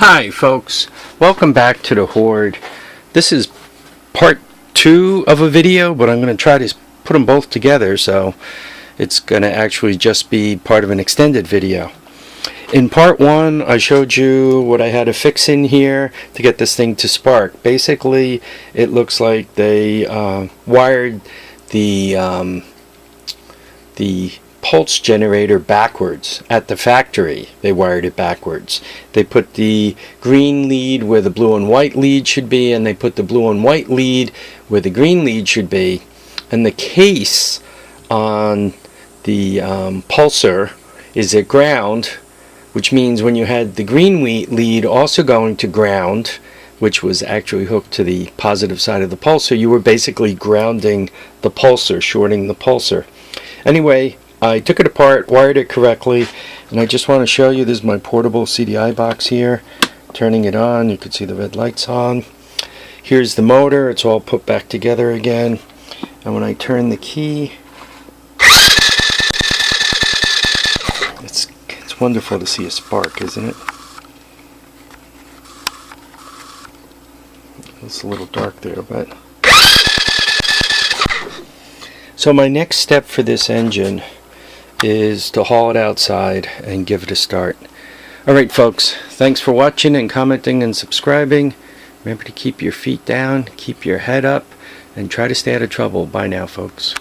Hi folks, welcome back to the Hoard. This is part 2 of a video, but I'm going to try to put them both together, so it's going to actually just be part of an extended video. In part 1 I showed you what I had to fix in here to get this thing to spark. Basically it looks like they wired the pulse generator backwards at the factory. They wired it backwards. They put the green lead where the blue and white lead should be, and they put the blue and white lead where the green lead should be. And the case on the pulsar is at ground, which means when you had the green lead also going to ground, which was actually hooked to the positive side of the pulsar, you were basically grounding the pulsar, shorting the pulsar. Anyway, I took it apart, wired it correctly, and I just want to show you, this is my portable CDI box here. Turning it on, you can see the red lights on. Here's the motor, it's all put back together again. And when I turn the key, it's wonderful to see a spark, isn't it? It's a little dark there, but... So my next step for this engine is to haul it outside and give it a start. Alright folks, thanks for watching and commenting and subscribing. Remember to keep your feet down, keep your head up, and try to stay out of trouble. Bye now folks.